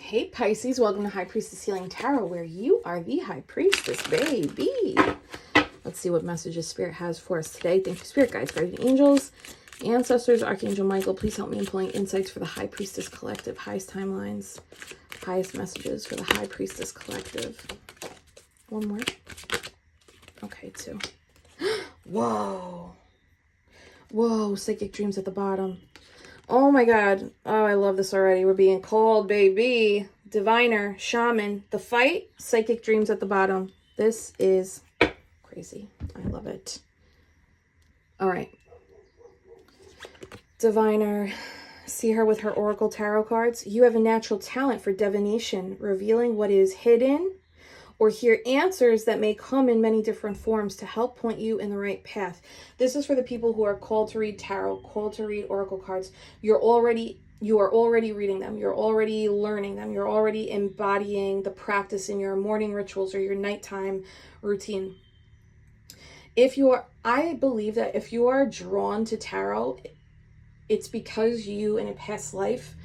Hey Pisces, welcome to High Priestess Healing Tarot, where you are the High Priestess, baby. Let's see what messages Spirit has for us today. Thank you, Spirit Guides, Guardian Angels, Ancestors, Archangel Michael. Please help me in pulling insights for the High Priestess Collective. Highest timelines, highest messages for the High Priestess Collective. One more. Okay, two. Whoa. Whoa, psychic dreams at the bottom. Oh my God. Oh, I love this already. We're being called, baby. Diviner, shaman, the fight, psychic dreams at the bottom. This is crazy. I love it. All right. Diviner, see her with her Oracle Tarot cards. You have a natural talent for divination, revealing what is hidden, or hear answers that may come in many different forms to help point you in the right path. This is for the people who are called to read tarot, called to read oracle cards. You are already reading them. You're already learning them. You're already embodying the practice in your morning rituals or your nighttime routine. I believe that if you are drawn to tarot, it's because you in a past life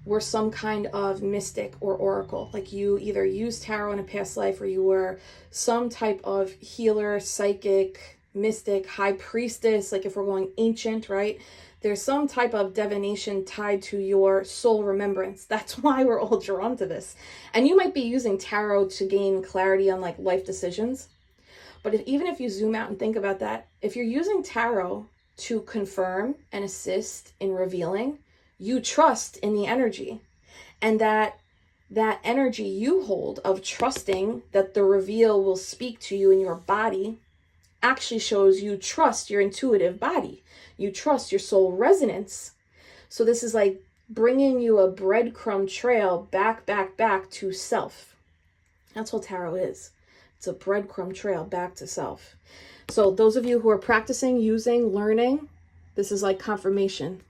were some kind of mystic or oracle. Like you either used tarot in a past life, or you were some type of healer, psychic, mystic, high priestess. Like if we're going ancient, right? There's some type of divination tied to your soul remembrance. That's why we're all drawn to this. And you might be using tarot to gain clarity on like life decisions. But even if you zoom out and think about that, if you're using tarot to confirm and assist in revealing, you trust in the energy, and that energy you hold of trusting that the reveal will speak to you in your body actually shows you trust your intuitive body. You trust your soul resonance. So this is like bringing you a breadcrumb trail back to self. That's what tarot is. It's a breadcrumb trail back to self. So those of you who are practicing, using, learning, this is like confirmation.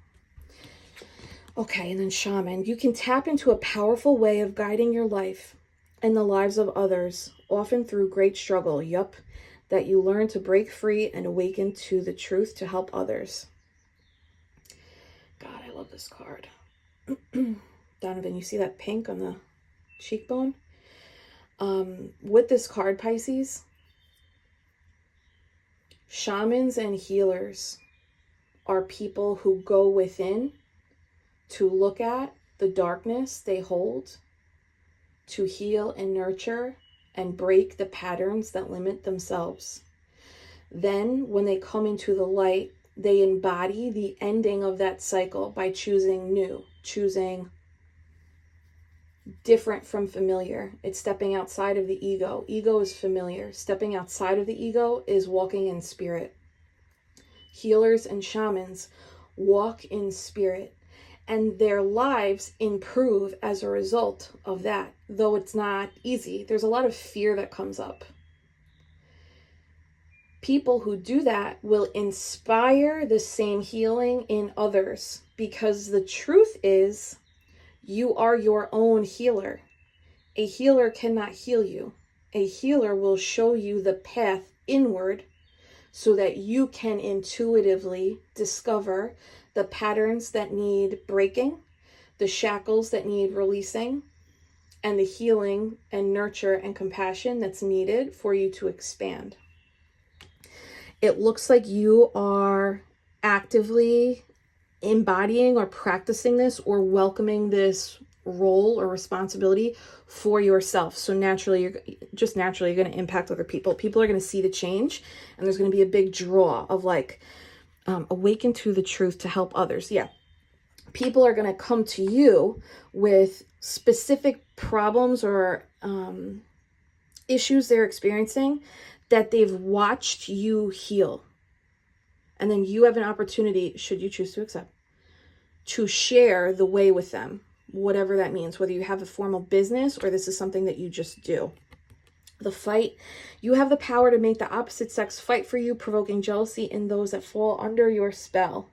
Okay, and then shaman, you can tap into a powerful way of guiding your life and the lives of others, often through great struggle, that you learn to break free and awaken to the truth to help others. God, I love this card. Donovan, you see that pink on the cheekbone? With this card, Pisces, shamans and healers are people who go within to look at the darkness they hold, to heal and nurture and break the patterns that limit themselves. Then, when they come into the light, they embody the ending of that cycle by choosing new, choosing different from familiar. It's stepping outside of the ego. Ego is familiar. Stepping outside of the ego is walking in spirit. Healers and shamans walk in spirit, and their lives improve as a result of that. Though it's not easy, there's a lot of fear that comes up. People who do that will inspire the same healing in others, because the truth is, you are your own healer. A healer cannot heal you. A healer will show you the path inward so that you can intuitively discover the patterns that need breaking, the shackles that need releasing, and the healing and nurture and compassion that's needed for you to expand. It looks like you are actively embodying or practicing this or welcoming this role or responsibility for yourself. So naturally, you're going to impact other people. People are going to see the change, and there's going to be a big draw of like, awaken to the truth to help others. Yeah. People are going to come to you with specific problems or issues they're experiencing that they've watched you heal. And then you have an opportunity, should you choose to accept, to share the way with them, whatever that means, whether you have a formal business or this is something that you just do. The fight, you have the power to make the opposite sex fight for you, provoking jealousy in those that fall under your spell.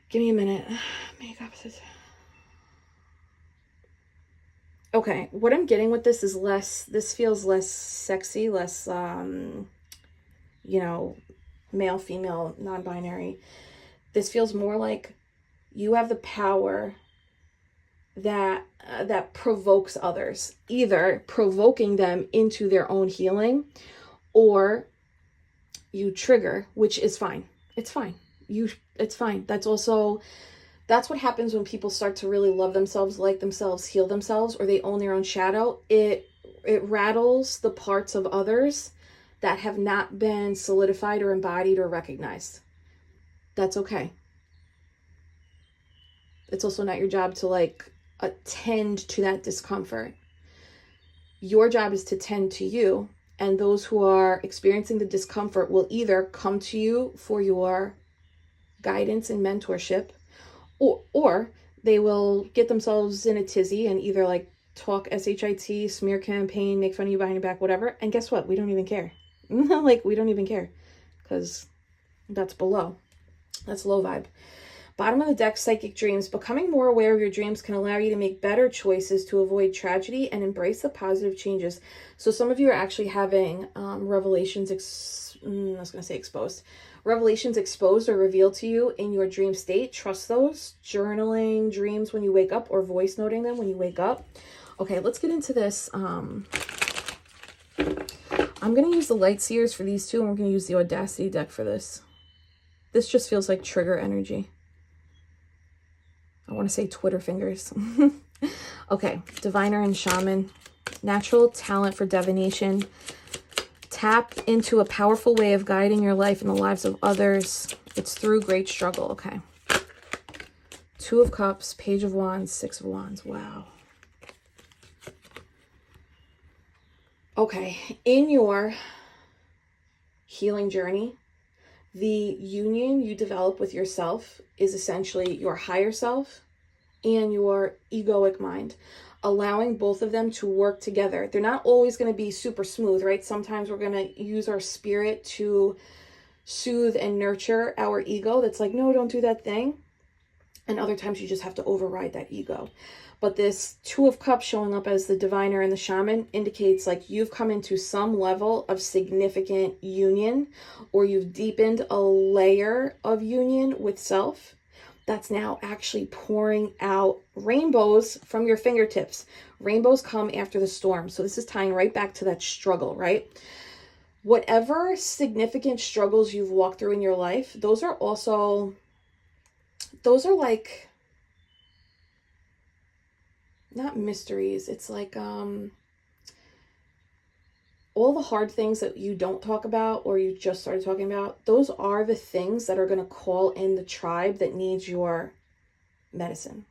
Give me a minute. Make opposites. Okay, what I'm getting with this is this feels less sexy, less, male, female, non-binary. This feels more like you have the power that provokes others, either provoking them into their own healing, or you trigger, which is fine. It's fine. It's fine. That's what happens when people start to really love themselves, like themselves, heal themselves, or they own their own shadow. It rattles the parts of others that have not been solidified or embodied or recognized. That's okay. It's also not your job to like attend to that discomfort. Your job is to tend to you, and those who are experiencing the discomfort will either come to you for your guidance and mentorship, or they will get themselves in a tizzy and either like talk shit, smear campaign, make fun of you behind your back, whatever. And guess what? We don't even care. Like, we don't even care, because that's below. That's low vibe. Bottom of the deck, psychic dreams. Becoming more aware of your dreams can allow you to make better choices to avoid tragedy and embrace the positive changes. So some of you are actually having revelations exposed or revealed to you in your dream state. Trust those. Journaling dreams when you wake up, or voice noting them when you wake up. Okay, let's get into this. I'm going to use the Light Seers for these two, and we're going to use the Audacity deck for this. This just feels like trigger energy. I want to say Twitter fingers. Okay, Diviner and Shaman. Natural talent for divination. Tap into a powerful way of guiding your life and the lives of others. It's through great struggle. Okay. Two of Cups, Page of Wands, Six of Wands. Wow. Okay, in your healing journey, the union you develop with yourself is essentially your higher self and your egoic mind, allowing both of them to work together. They're not always going to be super smooth, right? Sometimes we're going to use our spirit to soothe and nurture our ego that's like, no, don't do that thing. And other times you just have to override that ego. But this Two of Cups showing up as the Diviner and the Shaman indicates like you've come into some level of significant union, or you've deepened a layer of union with self that's now actually pouring out rainbows from your fingertips. Rainbows come after the storm. So this is tying right back to that struggle, right? Whatever significant struggles you've walked through in your life, those are like, not mysteries. It's like all the hard things that you don't talk about, or you just started talking about, those are the things that are going to call in the tribe that needs your medicine.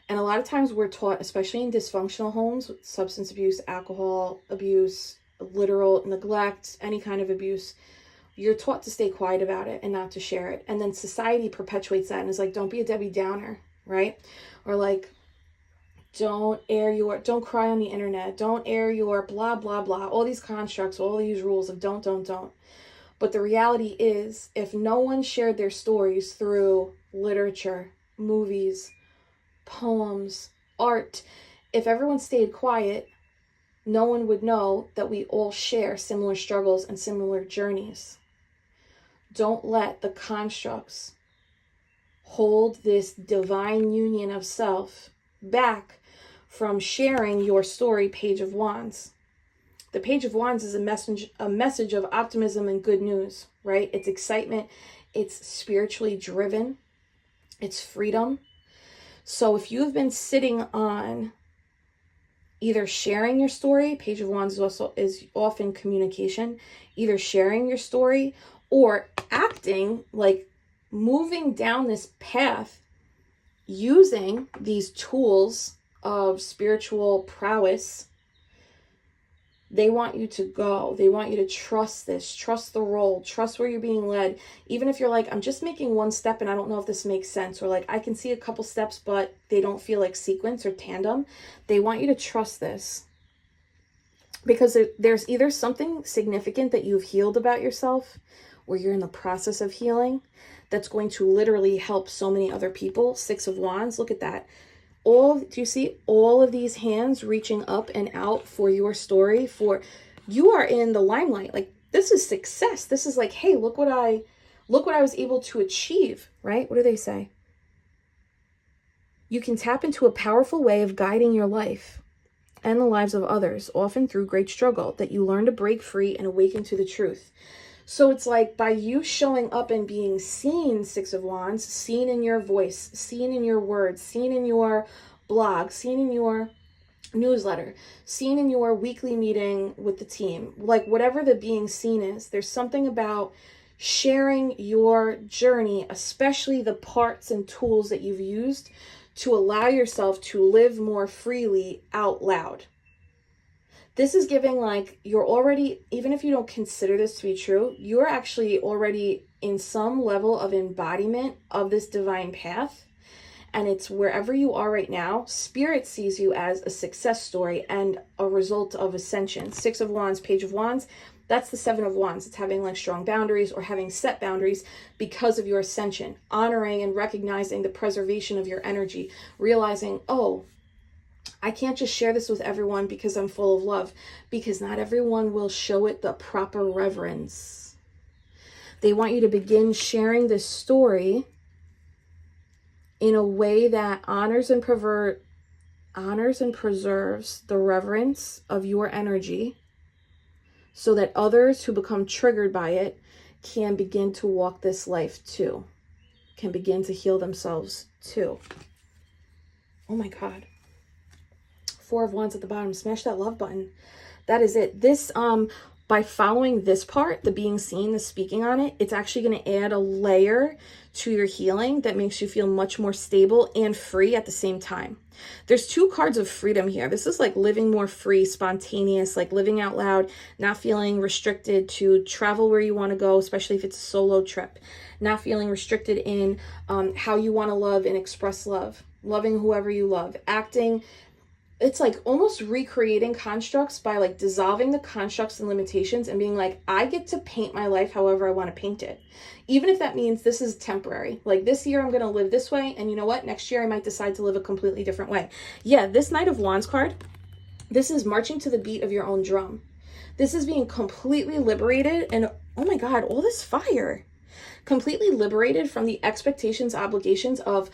And a lot of times we're taught, especially in dysfunctional homes, substance abuse, alcohol abuse, literal neglect, any kind of abuse, you're taught to stay quiet about it and not to share it. And then society perpetuates that and is like, don't be a Debbie Downer, right? Or like, don't cry on the internet, don't air your blah, blah, blah, all these constructs, all these rules of don't. But the reality is, if no one shared their stories through literature, movies, poems, art, if everyone stayed quiet, no one would know that we all share similar struggles and similar journeys. Don't let the constructs hold this divine union of self back from sharing your story. Page of Wands. The Page of Wands is a message of optimism and good news, right? It's excitement. It's spiritually driven. It's freedom. So if you've been sitting on either sharing your story, Page of Wands is often communication, either sharing your story or acting like moving down this path using these tools of spiritual prowess, they want you to go. They want you to trust this, trust the role, trust where you're being led. Even if you're like, I'm just making one step and I don't know if this makes sense, or like, I can see a couple steps, but they don't feel like sequence or tandem. They want you to trust this, because there's either something significant that you've healed about yourself, or you're in the process of healing, that's going to literally help so many other people. Six of Wands, look at that. Do you see all of these hands reaching up and out for your story? For you are in the limelight. Like, this is success. This is like, hey, look what I was able to achieve, right? What do they say? You can tap into a powerful way of guiding your life and the lives of others, often through great struggle, that you learn to break free and awaken to the truth. So it's like by you showing up and being seen, Six of Wands, seen in your voice, seen in your words, seen in your blog, seen in your newsletter, seen in your weekly meeting with the team, like whatever the being seen is, there's something about sharing your journey, especially the parts and tools that you've used to allow yourself to live more freely out loud. This is giving like you're already, even if you don't consider this to be true, you're actually already in some level of embodiment of this divine path. And it's wherever you are right now, Spirit sees you as a success story and a result of ascension. Six of Wands, Page of Wands, that's the Seven of Wands. It's having like strong boundaries or having set boundaries because of your ascension, honoring and recognizing the preservation of your energy, realizing, oh, I can't just share this with everyone because I'm full of love, because not everyone will show it the proper reverence. They want you to begin sharing this story in a way that honors and preserves the reverence of your energy, so that others who become triggered by it can begin to walk this life too, can begin to heal themselves too. Oh my God. Four of Wands at the bottom. Smash that love button. That is it. This, by following this part, the being seen, the speaking on it, it's actually going to add a layer to your healing that makes you feel much more stable and free at the same time. There's two cards of freedom here. This is like living more free, spontaneous, like living out loud, not feeling restricted to travel where you want to go, especially if it's a solo trip, not feeling restricted in how you want to love and express love, loving whoever you love, acting. It's like almost recreating constructs by like dissolving the constructs and limitations and being like, I get to paint my life however I want to paint it. Even if that means this is temporary. Like this year I'm going to live this way. And you know what? Next year I might decide to live a completely different way. Yeah, this Knight of Wands card, this is marching to the beat of your own drum. This is being completely liberated. And oh my God, all this fire. Completely liberated from the expectations, obligations of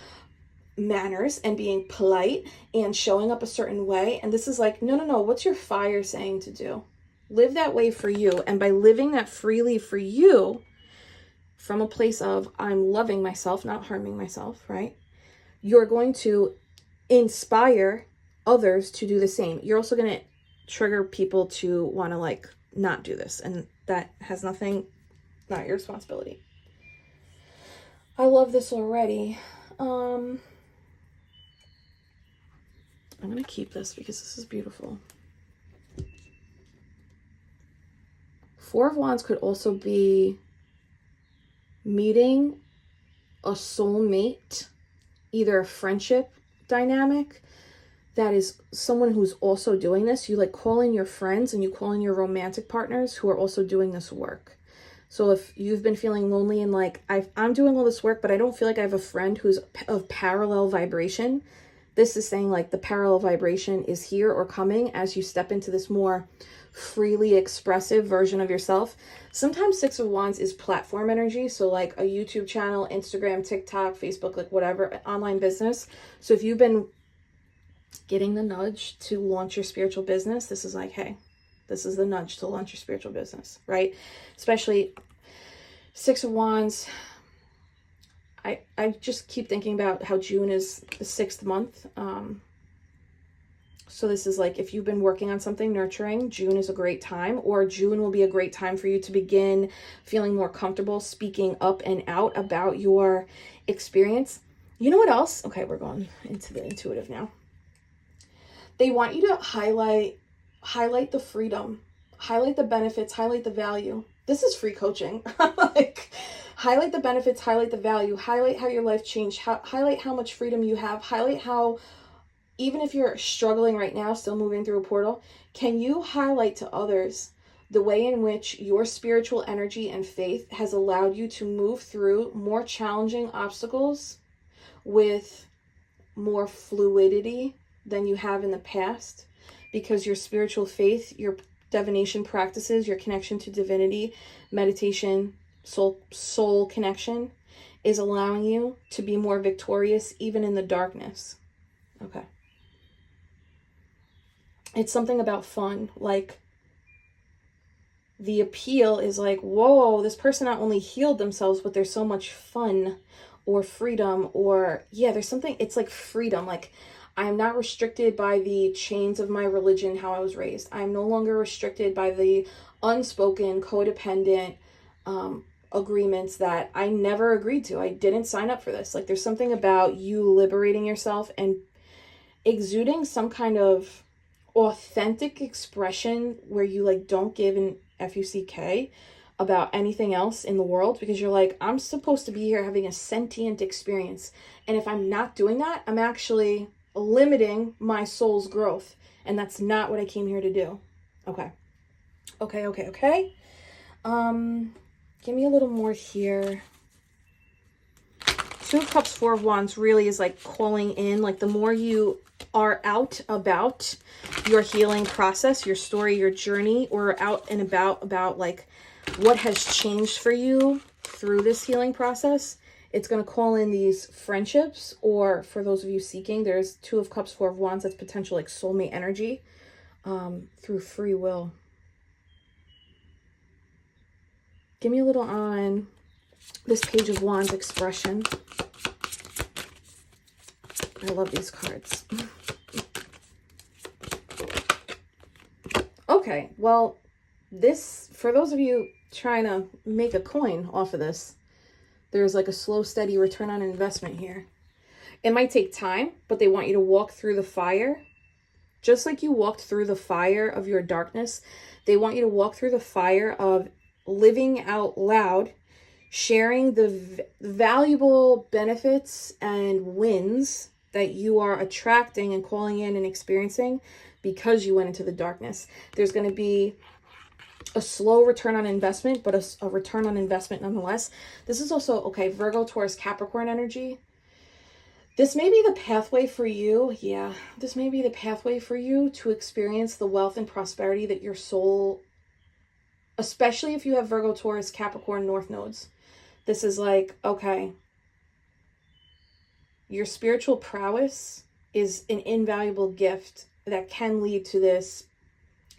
manners and being polite and showing up a certain way. And this is like, no, what's your fire saying to do? Live that way for you. And by living that freely for you, from a place of I'm loving myself, not harming myself, right? You're going to inspire others to do the same. You're also going to trigger people to want to like not do this. And that has nothing, not your responsibility. I love this already. I'm going to keep this because this is beautiful. Four of Wands could also be meeting a soulmate, either a friendship dynamic that is someone who's also doing this. You like call in your friends and you call in your romantic partners who are also doing this work. So if you've been feeling lonely and like, I'm doing all this work, but I don't feel like I have a friend who's of parallel vibration, this is saying like the parallel vibration is here or coming as you step into this more freely expressive version of yourself. Sometimes Six of Wands is platform energy. So like a YouTube channel, Instagram, TikTok, Facebook, like whatever, online business. So if you've been getting the nudge to launch your spiritual business, this is like, hey, this is the nudge to launch your spiritual business, right? Especially Six of Wands. I just keep thinking about how June is the 6th month. So this is like, if you've been working on something nurturing, June is a great time, or June will be a great time for you to begin feeling more comfortable speaking up and out about your experience. You know what else? Okay, we're going into the intuitive now. They want you to highlight the freedom, highlight the benefits, highlight the value. This is free coaching. Like, highlight the benefits, highlight the value, highlight how your life changed, highlight how much freedom you have, highlight how, even if you're struggling right now, still moving through a portal, can you highlight to others the way in which your spiritual energy and faith has allowed you to move through more challenging obstacles with more fluidity than you have in the past? Because your spiritual faith, your divination practices, your connection to divinity, meditation, soul connection is allowing you to be more victorious even in the darkness. Okay. It's something about fun. Like, the appeal is like, whoa, this person not only healed themselves, but there's so much fun or freedom, or yeah, there's something, it's like freedom. Like, I'm not restricted by the chains of my religion, how I was raised. I'm no longer restricted by the unspoken, codependent agreements that I never agreed to. I didn't sign up for this. Like, there's something about you liberating yourself and exuding some kind of authentic expression where you like don't give an fuck about anything else in the world, because you're like, I'm supposed to be here having a sentient experience, and if I'm not doing that, I'm actually limiting my soul's growth, and that's not what I came here to do. Okay. Give me a little more here. Two of Cups, Four of Wands really is like calling in, like the more you are out about your healing process, your story, your journey, or out and about like what has changed for you through this healing process, it's going to call in these friendships, or for those of you seeking, there's Two of Cups, Four of Wands, that's potential like soulmate energy through free will. Give me a little on this Page of Wands expression. I love these cards. Okay, well, this, for those of you trying to make a coin off of this, there's like a slow, steady return on investment here. It might take time, but they want you to walk through the fire. Just like you walked through the fire of your darkness, they want you to walk through the fire of living out loud, sharing the valuable benefits and wins that you are attracting and calling in and experiencing because you went into the darkness. There's going to be a slow return on investment, but a return on investment nonetheless. This is also, okay, Virgo, Taurus, Capricorn energy. This may be the pathway for you. Yeah, this may be the pathway for you to experience the wealth and prosperity that your soul, especially if you have Virgo, Taurus, Capricorn, North nodes. This is like, okay, your spiritual prowess is an invaluable gift that can lead to this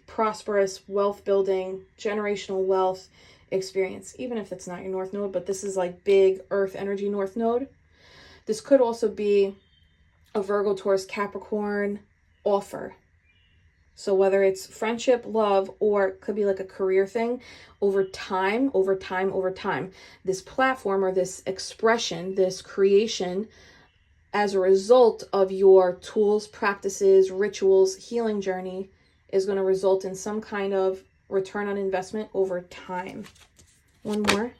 prosperous wealth building, generational wealth experience, even if it's not your North node, but this is like big earth energy North node. This could also be a Virgo, Taurus, Capricorn offer. So whether it's friendship, love, or it could be like a career thing, over time, this platform or this expression, this creation, as a result of your tools, practices, rituals, healing journey, is going to result in some kind of return on investment over time. One more.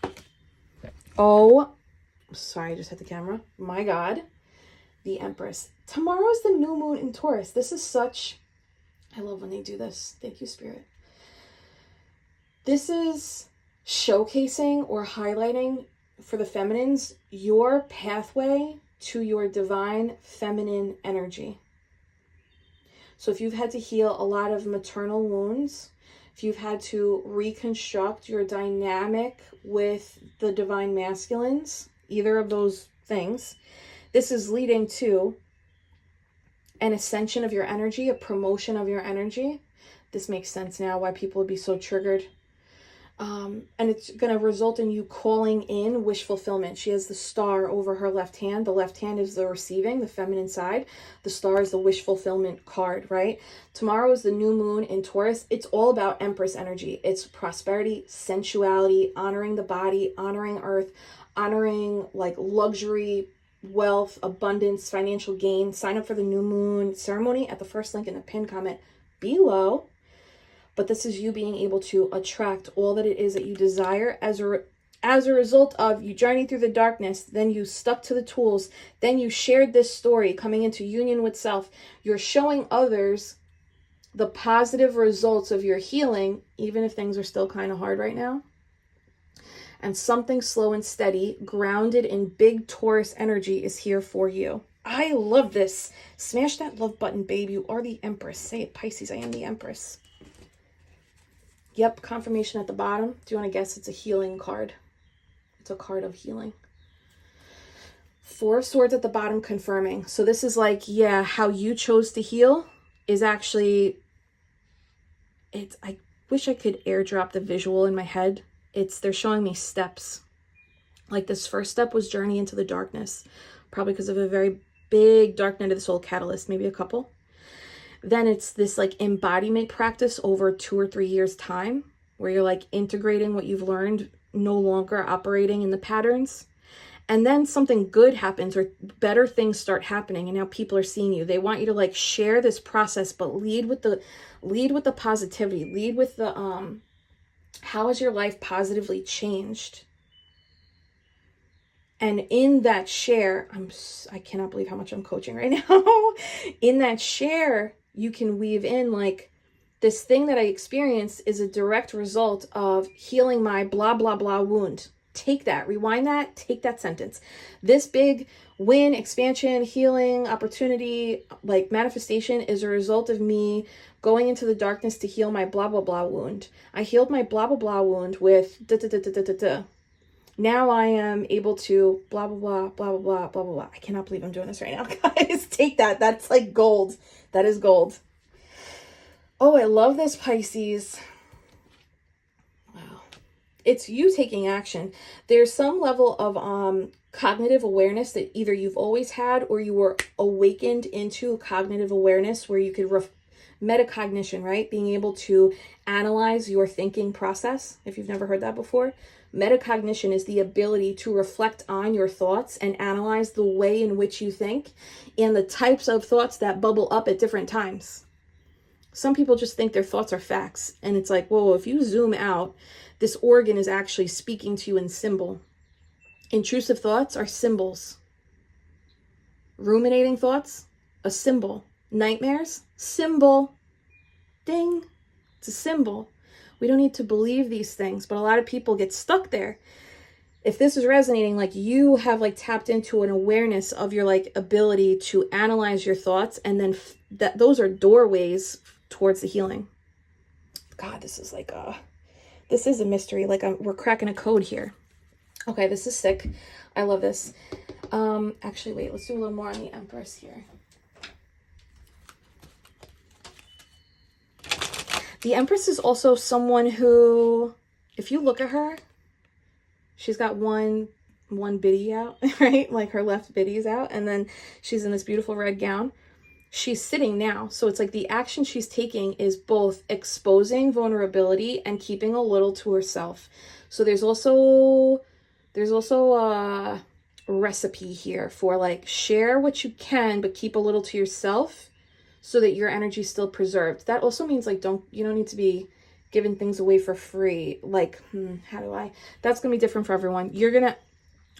Oh, sorry, I just hit the camera. My God. The Empress. Tomorrow is the new moon in Taurus. This is such... I love when they do this. Thank you, Spirit. This is showcasing or highlighting for the feminines your pathway to your divine feminine energy. So if you've had to heal a lot of maternal wounds, if you've had to reconstruct your dynamic with the divine masculines, either of those things, this is leading to an ascension of your energy, a promotion of your energy. This makes sense now why people would be so triggered. And it's going to result in you calling in wish fulfillment. She has the star over her left hand. The left hand is the receiving, the feminine side. The star is the wish fulfillment card, right? Tomorrow is the new moon in Taurus. It's all about Empress energy. It's prosperity, sensuality, honoring the body, honoring earth, honoring like luxury, wealth, abundance, financial gain. Sign up for the new moon ceremony at the first link in the pinned comment below. But this is you being able to attract all that it is that you desire as a result of you journeying through the darkness, then you stuck to the tools, then you shared this story coming into union with self. You're showing others the positive results of your healing, even if things are still kind of hard right now. And something slow and steady, grounded in big Taurus energy is here for you. I love this. Smash that love button, babe. You are the Empress. Say it, Pisces. I am the Empress. Yep, confirmation at the bottom. Do you want to guess? It's a healing card. It's a card of healing. Four of Swords at the bottom confirming. So this is like, yeah, how you chose to heal is actually, I wish I could airdrop the visual in my head. They're showing me steps. Like this first step was journey into the darkness, probably because of a very big dark night of the soul catalyst, maybe a couple. Then it's this like embodiment practice over 2 or 3 years time, where you're like integrating what you've learned, no longer operating in the patterns. And then something good happens, or better things start happening, and now people are seeing you. They want you to like share this process, but lead with the positivity, lead with the how has your life positively changed? And in that share, I cannot believe how much I'm coaching right now. In that share, you can weave in like, this thing that I experienced is a direct result of healing my blah, blah, blah wound. Take that, rewind that, take that sentence. This big win, expansion, healing, opportunity, like manifestation is a result of me going into the darkness to heal my blah, blah, blah wound. I healed my blah, blah, blah wound with da, da, da, da, da, da, da. Now I am able to blah, blah, blah, blah, blah, blah, blah, blah, blah. I cannot believe I'm doing this right now, guys. Take that. That's like gold. That is gold. Oh, I love this, Pisces. Wow. It's you taking action. There's some level of cognitive awareness that either you've always had or you were awakened into cognitive awareness where you could metacognition, right? Being able to analyze your thinking process, if you've never heard that before. Metacognition is the ability to reflect on your thoughts and analyze the way in which you think and the types of thoughts that bubble up at different times. Some people just think their thoughts are facts. And it's like, whoa, if you zoom out, this organ is actually speaking to you in symbol. Intrusive thoughts are symbols. Ruminating thoughts, a symbol. Nightmares, symbol. Ding, it's a symbol. We don't need to believe these things, but a lot of people get stuck there. If this is resonating, like you have like tapped into an awareness of your like ability to analyze your thoughts, and then those are doorways towards the healing. God, this is like this is a mystery. Like we're cracking a code here. Okay, this is sick. I love this. Actually, wait, let's do a little more on the Empress here. The Empress is also someone who, if you look at her, she's got one biddy out, right? Like her left biddy is out, and then she's in this beautiful red gown. She's sitting now. So it's like the action she's taking is both exposing vulnerability and keeping a little to herself. So there's also a recipe here for like share what you can, but keep a little to yourself so that your energy is still preserved. That also means like you don't need to be giving things away for free. Like, that's going to be different for everyone. You're going to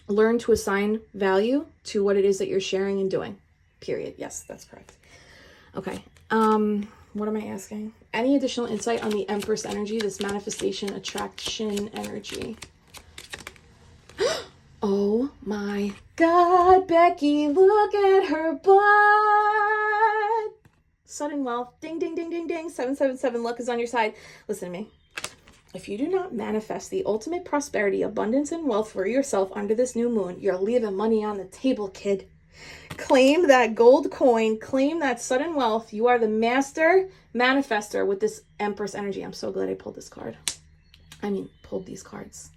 learn to assign value to what it is that you're sharing and doing. Period. Yes, that's correct. Okay. What am I asking? Any additional insight on the Empress energy, this manifestation attraction energy? Oh my God, Becky, look at her butt. Sudden wealth. Ding, ding, ding, ding, ding. 777. Luck is on your side. Listen to me. If you do not manifest the ultimate prosperity, abundance, and wealth for yourself under this new moon, you're leaving money on the table, kid. Claim that gold coin. Claim that sudden wealth. You are the master manifester with this Empress energy. I'm so glad I pulled this card. Pulled these cards.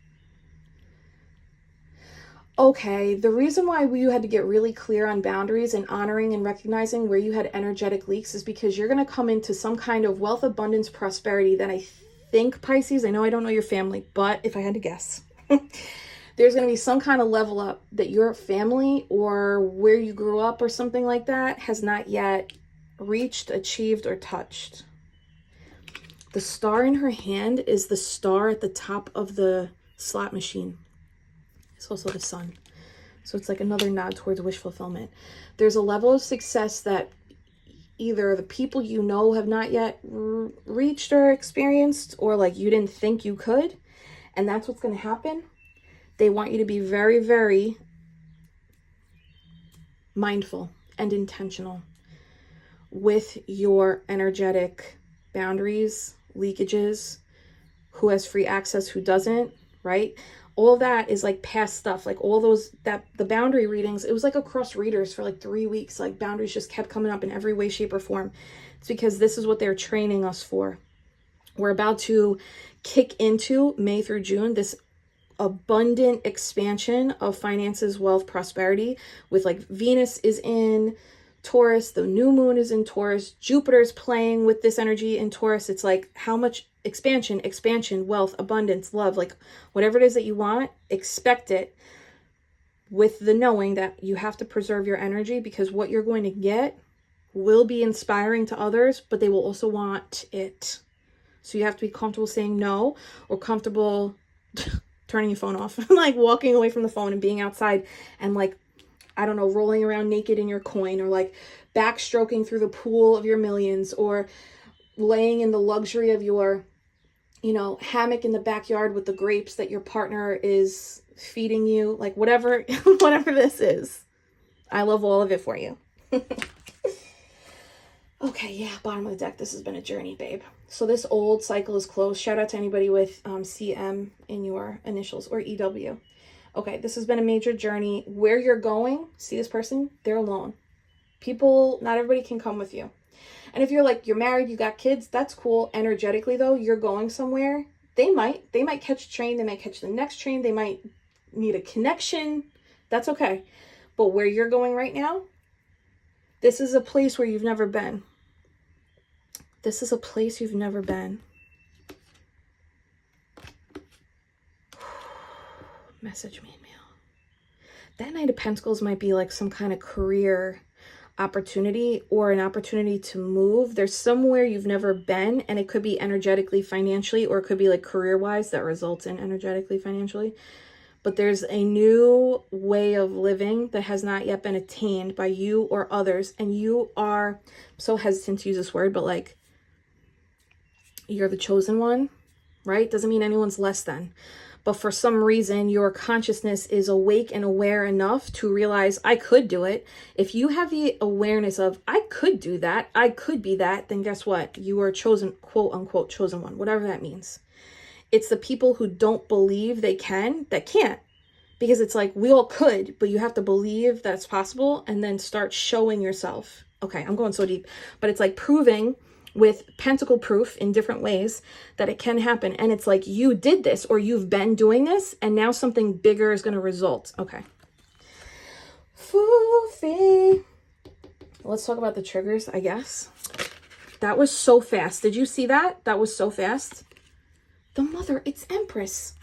Okay, the reason why you had to get really clear on boundaries and honoring and recognizing where you had energetic leaks is because you're going to come into some kind of wealth, abundance, prosperity that I think, Pisces, I know I don't know your family, but if I had to guess, there's going to be some kind of level up that your family or where you grew up or something like that has not yet reached, achieved, or touched. The star in her hand is the star at the top of the slot machine. It's also the sun. So it's like another nod towards wish fulfillment. There's a level of success that either the people you know have not yet reached or experienced, or like you didn't think you could. And that's what's going to happen. They want you to be very, very mindful and intentional with your energetic boundaries, leakages, who has free access, who doesn't, right? all that is like past stuff. Like all those, that the boundary readings, it was like across readers for like 3 weeks. Like boundaries just kept coming up in every way, shape, or form. It's because this is what they're training us for. We're about to kick into May through June, this abundant expansion of finances, wealth, prosperity, with like Venus is in Taurus, the new moon is in Taurus, Jupiter's playing with this energy in Taurus. It's like how much expansion, wealth, abundance, love, like whatever it is that you want, expect it, with the knowing that you have to preserve your energy, because what you're going to get will be inspiring to others, but they will also want it. So you have to be comfortable saying no, or comfortable turning your phone off, like walking away from the phone and being outside and like, I don't know, rolling around naked in your coin, or like backstroking through the pool of your millions, or laying in the luxury of your, you know, hammock in the backyard with the grapes that your partner is feeding you, like whatever, whatever this is. I love all of it for you. Okay, yeah, bottom of the deck. This has been a journey, babe. So this old cycle is closed. Shout out to anybody with CM in your initials, or EW. Okay, this has been a major journey. Where you're going, see this person? They're alone. People, not everybody can come with you. And if you're like, you're married, you got kids, that's cool. Energetically though, you're going somewhere. They might catch a train. They might catch the next train. They might need a connection. That's okay. But where you're going right now, this is a place where you've never been. This is a place you've never been. Message me, mail. That Knight of Pentacles might be like some kind of career opportunity, or an opportunity to move. There's somewhere you've never been, and it could be energetically, financially, or it could be like career-wise that results in energetically, financially. But there's a new way of living that has not yet been attained by you or others. And you are, I'm so hesitant to use this word, but like, you're the chosen one, right? Doesn't mean anyone's less than. But for some reason, your consciousness is awake and aware enough to realize, I could do it. If you have the awareness of, I could do that, I could be that, then guess what? You are chosen, quote unquote, chosen one, whatever that means. It's the people who don't believe they can, that can't. Because it's like, we all could, but you have to believe that's possible, and then start showing yourself. Okay, I'm going so deep. But it's like proving with pentacle proof in different ways that it can happen. And it's like, you did this, or you've been doing this, and now something bigger is going to result. Okay. Foofy. Let's talk about the triggers, I guess. That was so fast. Did you see that? That was so fast. The mother, it's Empress.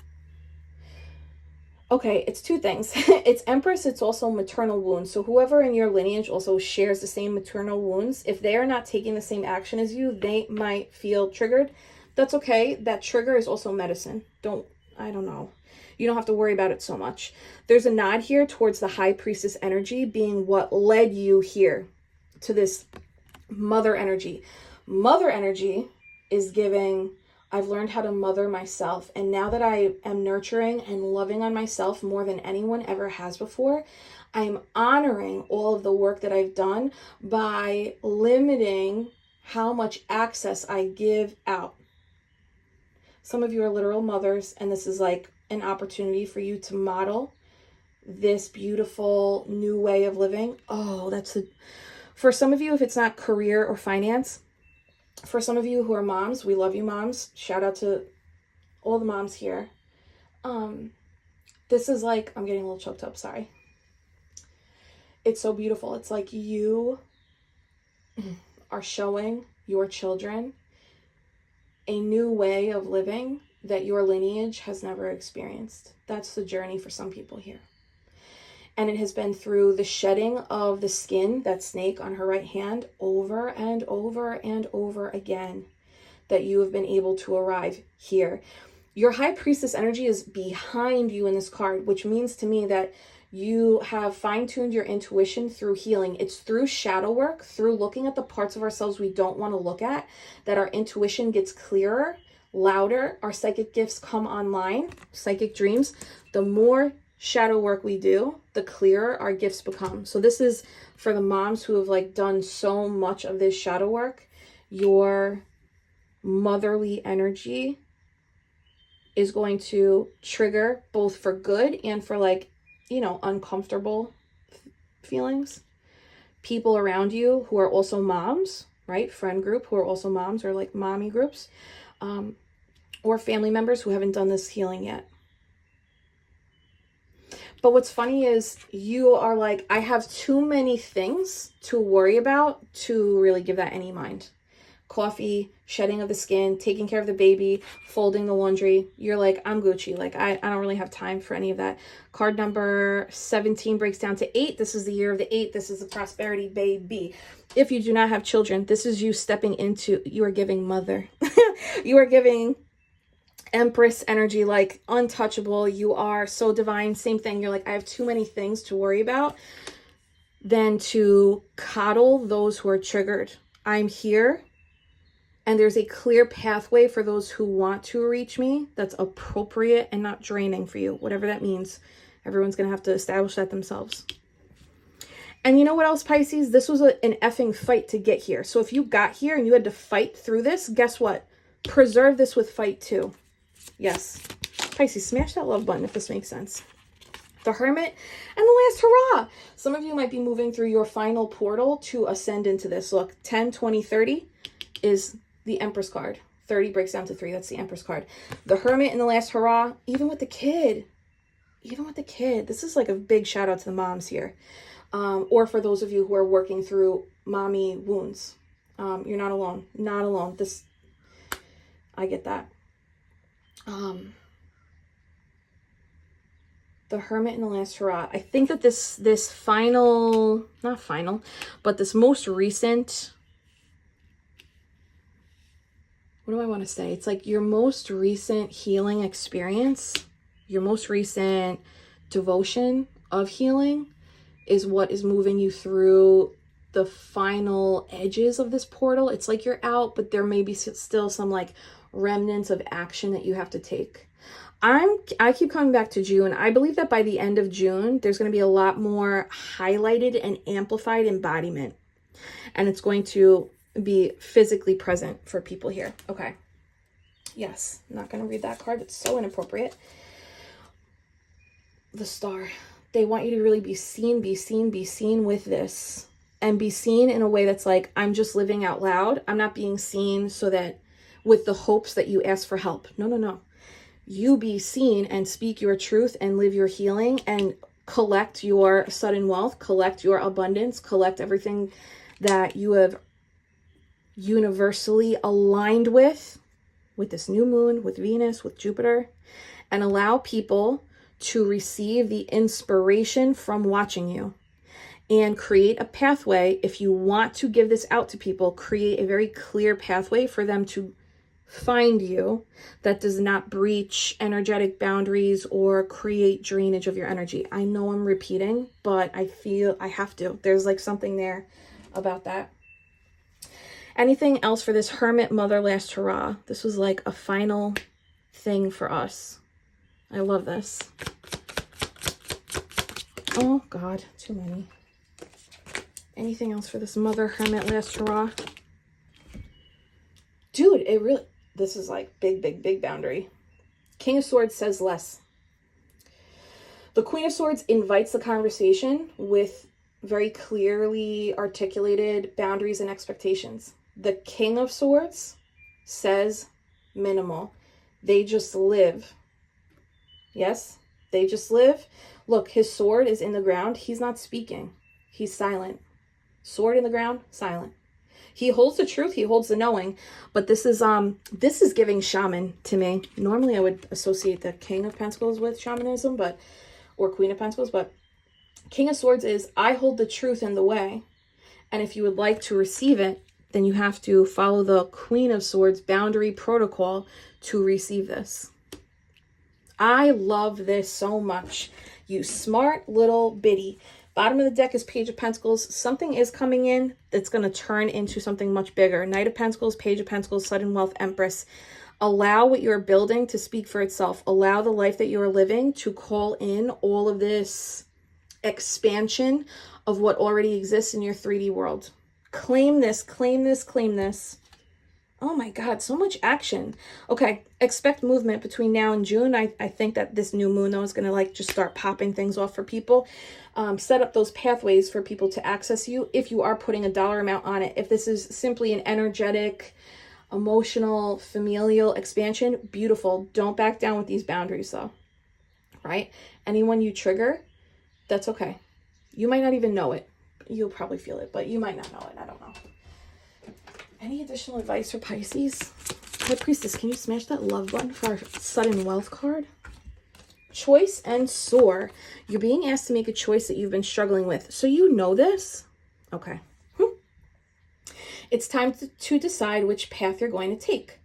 Okay, it's two things. It's Empress, it's also maternal wounds. So whoever in your lineage also shares the same maternal wounds, if they are not taking the same action as you, they might feel triggered. That's okay. That trigger is also medicine. I don't know. You don't have to worry about it so much. There's a nod here towards the High Priestess energy being what led you here to this mother energy. Mother energy is giving, I've learned how to mother myself. And now that I am nurturing and loving on myself more than anyone ever has before, I'm honoring all of the work that I've done by limiting how much access I give out. Some of you are literal mothers, and this is like an opportunity for you to model this beautiful new way of living. Oh, for some of you, if it's not career or finance, for some of you who are moms, we love you moms. Shout out to all the moms here. This is like, I'm getting a little choked up, sorry. It's so beautiful. It's like you are showing your children a new way of living that your lineage has never experienced. That's the journey for some people here. And it has been through the shedding of the skin, that snake on her right hand, over and over and over again, that you have been able to arrive here. Your High Priestess energy is behind you in this card, which means to me that you have fine-tuned your intuition through healing. It's through shadow work, through looking at the parts of ourselves we don't want to look at, that our intuition gets clearer, louder, our psychic gifts come online, psychic dreams. The more shadow work we do, the clearer our gifts become. So this is for the moms who have like done so much of this shadow work. Your motherly energy is going to trigger both for good and for like, you know, uncomfortable feelings. People around you who are also moms, right? Friend group who are also moms, or like mommy groups, or family members who haven't done this healing yet. But what's funny is you are like, I have too many things to worry about to really give that any mind. Coffee, shedding of the skin, taking care of the baby, folding the laundry. You're like, I'm Gucci. Like, I don't really have time for any of that. Card number 17 breaks down to 8. This is the year of the 8. This is the prosperity baby. If you do not have children, this is you stepping into, you are giving mother. You are giving Empress energy, like untouchable. You are so divine. Same thing. You're like, I have too many things to worry about than to coddle those who are triggered. I'm here. And there's a clear pathway for those who want to reach me that's appropriate and not draining for you, whatever that means. Everyone's going to have to establish that themselves. And you know what else, Pisces? This was an effing fight to get here. So if you got here and you had to fight through this, guess what? Preserve this with fight too. Yes. Pisces, smash that love button if this makes sense. The Hermit and the last hurrah. Some of you might be moving through your final portal to ascend into this. Look, 10, 20, 30 is the Empress card. 30 breaks down to 3. That's the Empress card. The Hermit in the last hurrah, even with the kid. Even with the kid. This is like a big shout out to the moms here. Or for those of you who are working through mommy wounds. You're not alone. Not alone. This, I get that. The Hermit in the last hurrah. I think that this final, not final, but this most recent, what do I want to say? It's like your most recent healing experience, your most recent devotion of healing is what is moving you through the final edges of this portal. It's like you're out, but there may be still some like remnants of action that you have to take. I keep coming back to June. I believe that by the end of June, there's going to be a lot more highlighted and amplified embodiment. And it's going to be physically present for people here. Okay. Yes. I'm not going to read that card. It's so inappropriate. The Star. They want you to really be seen with this. And be seen in a way that's like, I'm just living out loud. I'm not being seen so that with the hopes that you ask for help. No, no, no. You be seen and speak your truth and live your healing and collect your sudden wealth, collect your abundance, collect everything that you have universally aligned with this new moon, with Venus, with Jupiter, and allow people to receive the inspiration from watching you and create a pathway. If you want to give this out to people, create a very clear pathway for them to find you that does not breach energetic boundaries or create drainage of your energy. I know I'm repeating, but I feel I have to. There's like something there about that. Anything else for this Hermit Mother last hurrah? This was like a final thing for us. I love this. Oh God, too many. Anything else for this Mother Hermit last hurrah? Dude, it really, this is like big boundary. King of Swords says less. The Queen of Swords invites the conversation with very clearly articulated boundaries and expectations. The King of Swords says minimal. They just live. Yes, they just live. Look, his sword is in the ground. He's not speaking. He's silent. Sword in the ground, silent. He holds the truth, he holds the knowing, but this is giving shaman to me. Normally I would associate the King of Pentacles with shamanism, or Queen of Pentacles, but King of Swords is, I hold the truth in the way, and if you would like to receive it, then you have to follow the Queen of Swords boundary protocol to receive this. I love this so much. You smart little biddy. Bottom of the deck is Page of Pentacles. Something is coming in that's going to turn into something much bigger. Knight of Pentacles, Page of Pentacles, Sudden Wealth, Empress. Allow what you're building to speak for itself. Allow the life that you're living to call in all of this expansion of what already exists in your 3D world. Claim this, claim this, claim this. Oh my God, so much action. Okay, expect movement between now and June. I think that this new moon, though, is going to like just start popping things off for people. Set up those pathways for people to access you if you are putting a dollar amount on it. If this is simply an energetic, emotional, familial expansion, beautiful. Don't back down with these boundaries, though, right? Anyone you trigger, that's okay. You might not even know it. You'll probably feel it, but you might not know it. I don't know. Any additional advice for Pisces? Hey, Priestess, can you smash that love button for our sudden wealth card? Choice and soar. You're being asked to make a choice that you've been struggling with. So you know this? Okay. It's time to decide which path you're going to take.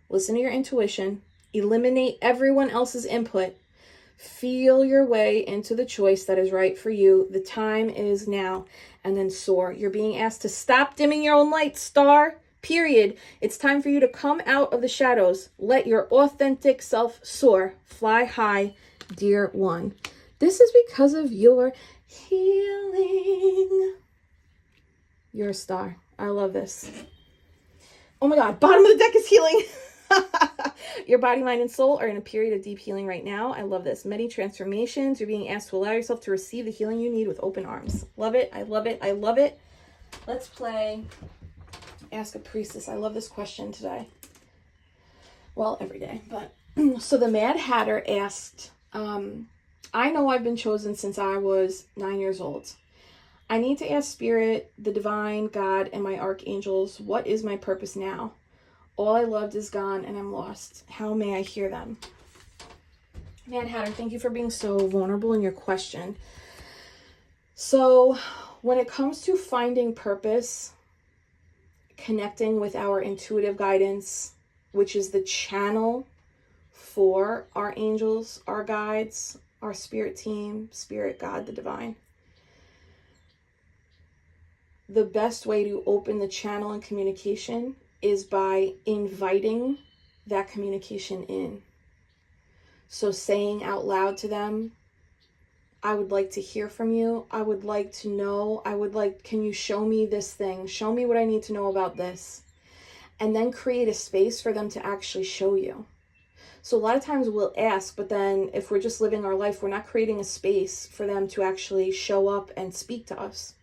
Listen to your intuition. Eliminate everyone else's input. Feel your way into the choice that is right for you. The time is now. And then soar. You're being asked to stop dimming your own light, star. Period. It's time for you to come out of the shadows. Let your authentic self soar. Fly high, dear one. This is because of your healing. You're a star. I love this. Oh my God. Bottom of the deck is healing. Your body, mind, and soul are in a period of deep healing right now. I love this. Many transformations. You're being asked to allow yourself to receive the healing you need with open arms. Love it. I love it. I love it. Let's play Ask a Priestess. I love this question today. Well, every day. But so the Mad Hatter asked, I know I've been chosen since I was 9 years old. I need to ask Spirit, the Divine, God, and my archangels, what is my purpose now? All I loved is gone and I'm lost. How may I hear them? Mad Hatter, thank you for being so vulnerable in your question. So when it comes to finding purpose, connecting with our intuitive guidance, which is the channel for our angels, our guides, our spirit team, Spirit, God, the Divine. The best way to open the channel and communication is by inviting that communication in. So saying out loud to them, I would like to hear from you. I would like to know. Can you show me this thing? Show me what I need to know about this. And then create a space for them to actually show you. So a lot of times we'll ask, but then if we're just living our life, we're not creating a space for them to actually show up and speak to us.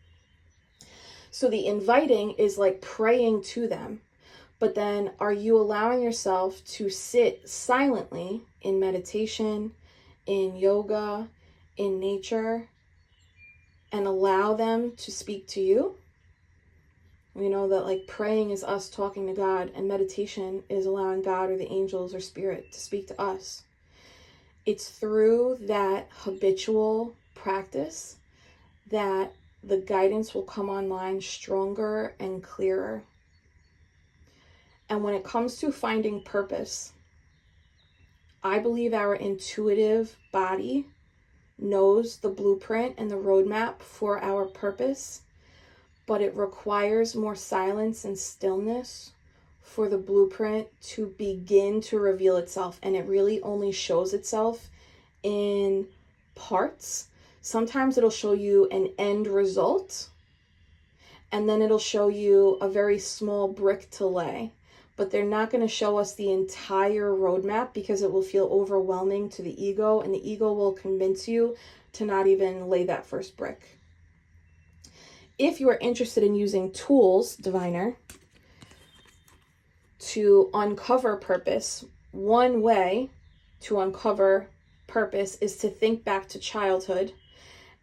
So the inviting is like praying to them. But then are you allowing yourself to sit silently in meditation, in yoga, in nature, and allow them to speak to you? We know that like praying is us talking to God, and meditation is allowing God or the angels or Spirit to speak to us. It's through that habitual practice that the guidance will come online stronger and clearer. And when it comes to finding purpose, I believe our intuitive body knows the blueprint and the roadmap for our purpose, but it requires more silence and stillness for the blueprint to begin to reveal itself. And it really only shows itself in parts. Sometimes it'll show you an end result, and then it'll show you a very small brick to lay. But they're not going to show us the entire roadmap because it will feel overwhelming to the ego, and the ego will convince you to not even lay that first brick. If you are interested in using tools, diviner, to uncover purpose, one way to uncover purpose is to think back to childhood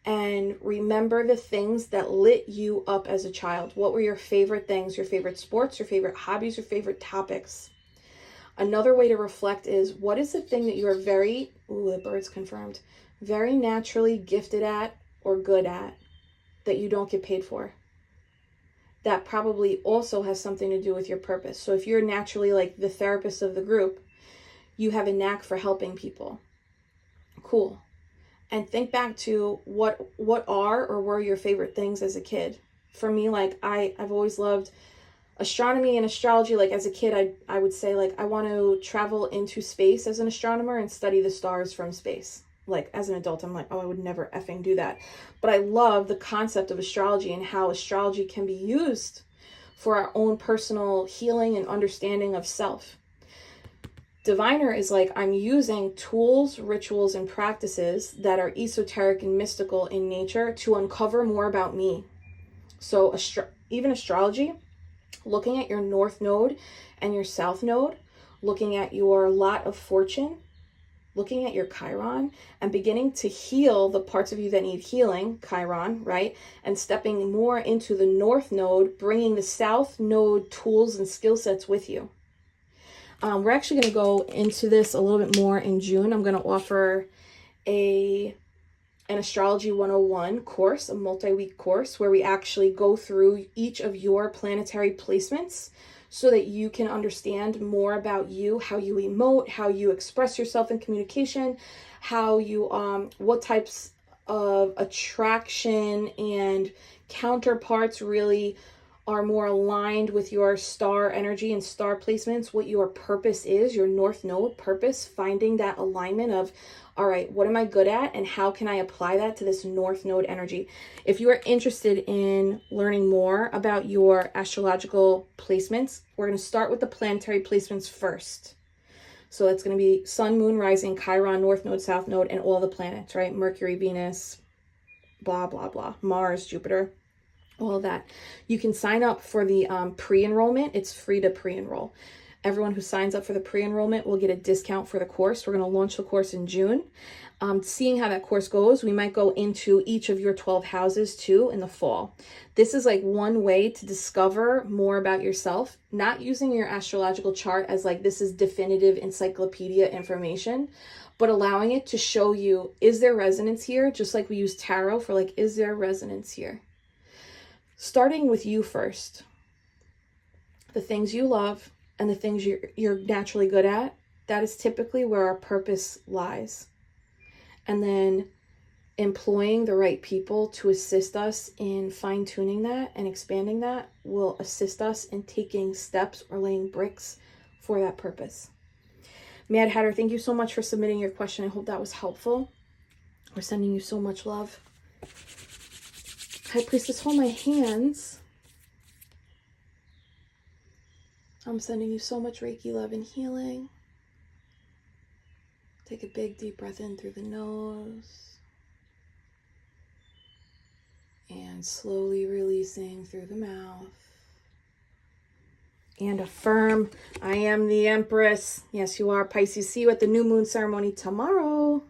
and remember the things that lit you up as a child. What were your favorite things, your favorite sports, your favorite hobbies, your favorite topics? Another way to reflect is, what is the thing that you are very, the bird's confirmed, very naturally gifted at or good at that you don't get paid for? That probably also has something to do with your purpose. So if you're naturally like the therapist of the group, you have a knack for helping people. Cool. And think back to what are or were your favorite things as a kid. For me, like I've always loved astronomy and astrology. Like as a kid, I would say like I want to travel into space as an astronomer and study the stars from space. Like as an adult, I'm like, oh, I would never effing do that. But I love the concept of astrology and how astrology can be used for our own personal healing and understanding of self. Diviner is like, I'm using tools, rituals, and practices that are esoteric and mystical in nature to uncover more about me. So even astrology, looking at your north node and your south node, looking at your lot of fortune, looking at your Chiron, and beginning to heal the parts of you that need healing, Chiron, right? And stepping more into the north node, bringing the south node tools and skill sets with you. We're actually going to go into this a little bit more in June. I'm going to offer an Astrology 101 course, a multi-week course, where we actually go through each of your planetary placements so that you can understand more about you, how you emote, how you express yourself in communication, how you, what types of attraction and counterparts really are more aligned with your star energy and star placements, what your purpose is, your north node purpose, finding that alignment of, all right, what am I good at and how can I apply that to this north node energy? If you are interested in learning more about your astrological placements, we're going to start with the planetary placements first. So that's going to be sun, moon, rising, Chiron, north node, south node, and all the planets, right? Mercury, Venus, blah, blah, blah, Mars, Jupiter, all of that. You can sign up for the pre-enrollment. It's free to pre-enroll. Everyone who signs up for the pre-enrollment will get a discount for the course. We're going to launch the course in June. Seeing how that course goes, we might go into each of your 12 houses too in the fall. This is like one way to discover more about yourself, not using your astrological chart as like this is definitive encyclopedia information, but allowing it to show you, is there resonance here? Just like we use tarot for like, is there resonance here? Starting with you first. The things you love and the things you're naturally good at, that is typically where our purpose lies. And then employing the right people to assist us in fine-tuning that and expanding that will assist us in taking steps or laying bricks for that purpose. Mad Hatter, thank you so much for submitting your question. I hope that was helpful. We're sending you so much love. High Priestess, hold my hands. I'm sending you so much Reiki love and healing. Take a big deep breath in through the nose. And slowly releasing through the mouth. And affirm, I am the Empress. Yes, you are, Pisces. See you at the new moon ceremony tomorrow.